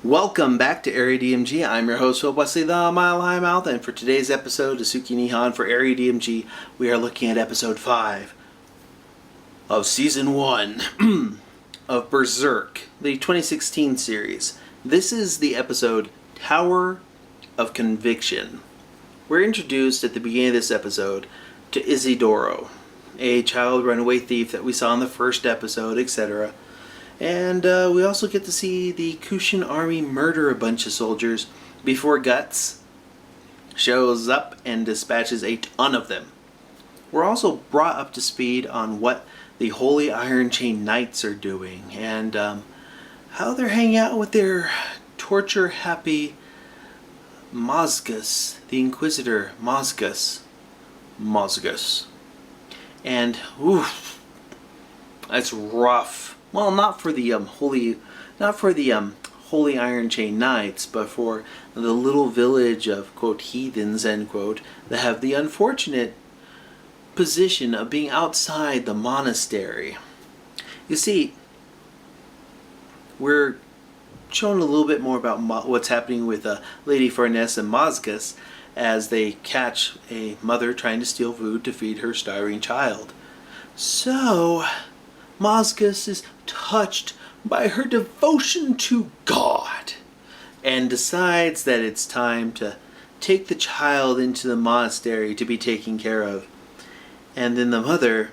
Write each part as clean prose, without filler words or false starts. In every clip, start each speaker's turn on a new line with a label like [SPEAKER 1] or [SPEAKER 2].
[SPEAKER 1] Welcome back to Area DMG. I'm your host, Phil Wesley, the Mile High Mouth, and for today's episode, Asuki Nihon for Area DMG, we are looking at episode 5 of season 1 of Berserk, the 2016 series. This is the episode Tower of Conviction. We're introduced at the beginning of this episode to Isidoro, a child runaway thief that we saw in the first episode, etc. And we also get to see the Kushin army murder a bunch of soldiers before Guts shows up and dispatches a ton of them. We're also brought up to speed on what the Holy Iron Chain Knights are doing and how they're hanging out with their torture-happy Mozgus, the Inquisitor Mozgus. And, oof, that's rough. Well, not for the Holy Iron Chain Knights, but for the little village of, quote, heathens, end quote, that have the unfortunate position of being outside the monastery. You see, we're shown a little bit more about what's happening with Lady Farnese and Mozgus as they catch a mother trying to steal food to feed her starving child. So Mozgus is touched by her devotion to God and decides that it's time to take the child into the monastery to be taken care of. And then the mother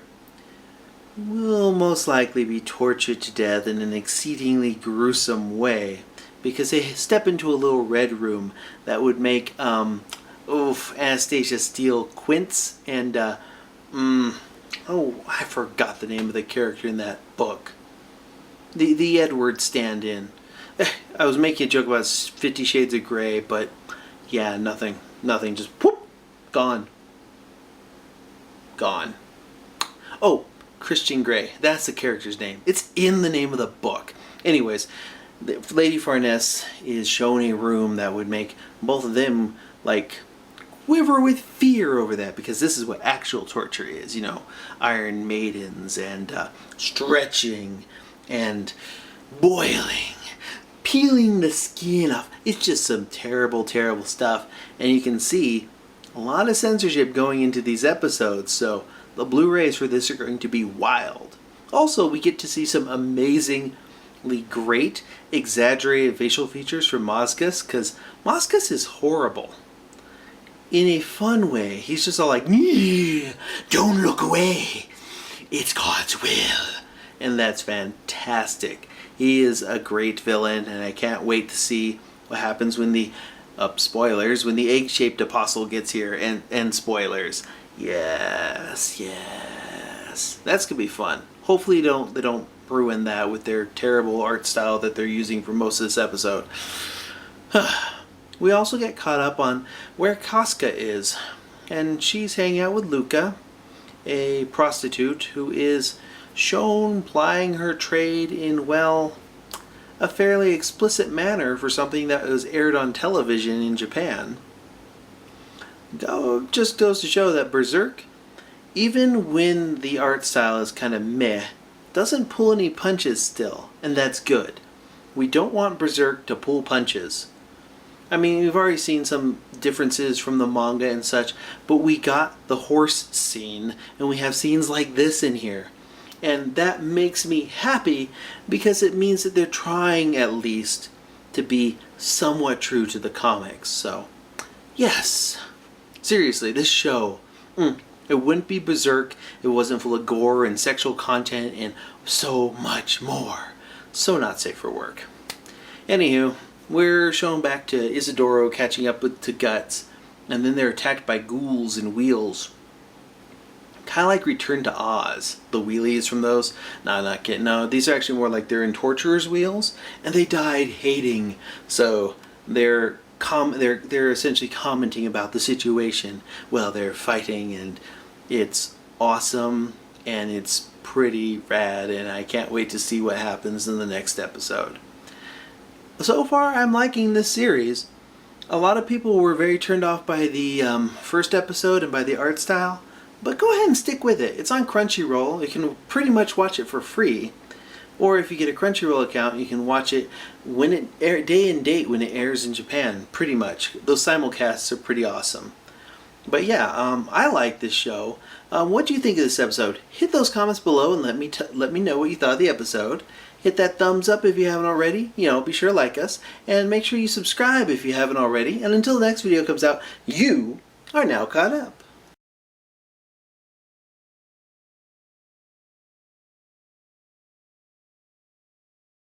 [SPEAKER 1] will most likely be tortured to death in an exceedingly gruesome way because they step into a little red room that would make Anastasia Steele Quince and I forgot the name of the character in that book. The Edward stand-in. I was making a joke about 50 Shades of Grey, but yeah, nothing. Just whoop, gone. Oh, Christian Grey. That's the character's name. It's in the name of the book. Anyways, Lady Farnese is shown a room that would make both of them, like, quiver with fear over that, because this is what actual torture is, Iron Maidens and stretching and boiling, peeling the skin off. It's just some terrible, terrible stuff, and you can see a lot of censorship going into these episodes, so the Blu-rays for this are going to be wild. Also, we get to see some amazingly great exaggerated facial features from Mozgus, because Mozgus is horrible. In a fun way. He's just all like, don't look away. It's God's will. And that's fantastic. He is a great villain, and I can't wait to see what happens when the, spoilers, when the egg-shaped apostle gets here, and spoilers. Yes. That's going to be fun. Hopefully they don't ruin that with their terrible art style that they're using for most of this episode. We also get caught up on where Casca is, and she's hanging out with Luca, a prostitute who is shown plying her trade in, well, a fairly explicit manner for something that was aired on television in Japan. Just goes to show that Berserk, even when the art style is kind of meh, doesn't pull any punches still, and that's good. We don't want Berserk to pull punches. I mean, we've already seen some differences from the manga and such, but we got the horse scene, and we have scenes like this in here. And that makes me happy, because it means that they're trying, at least, to be somewhat true to the comics. So, yes. Seriously, this show, it wouldn't be Berserk if it wasn't full of gore and sexual content and so much more. So not safe for work. Anywho, we're shown back to Isidoro catching up to Guts, and then they're attacked by ghouls and wheels. Kind of like Return to Oz, the wheelies from those. No, not kidding. No, these are actually more like they're in torturers' wheels, and they died hating. So they're essentially commenting about the situation while they're fighting, and it's awesome, and it's pretty rad, and I can't wait to see what happens in the next episode. So far, I'm liking this series. A lot of people were very turned off by the first episode and by the art style, but go ahead and stick with it. It's on Crunchyroll. You can pretty much watch it for free. Or if you get a Crunchyroll account, you can watch it when it day and date when it airs in Japan. Pretty much, those simulcasts are pretty awesome. But yeah, I like this show. What do you think of this episode? Hit those comments below and let me know what you thought of the episode. Hit that thumbs up if you haven't already. Be sure to like us and make sure you subscribe if you haven't already. And until the next video comes out, you are now caught up.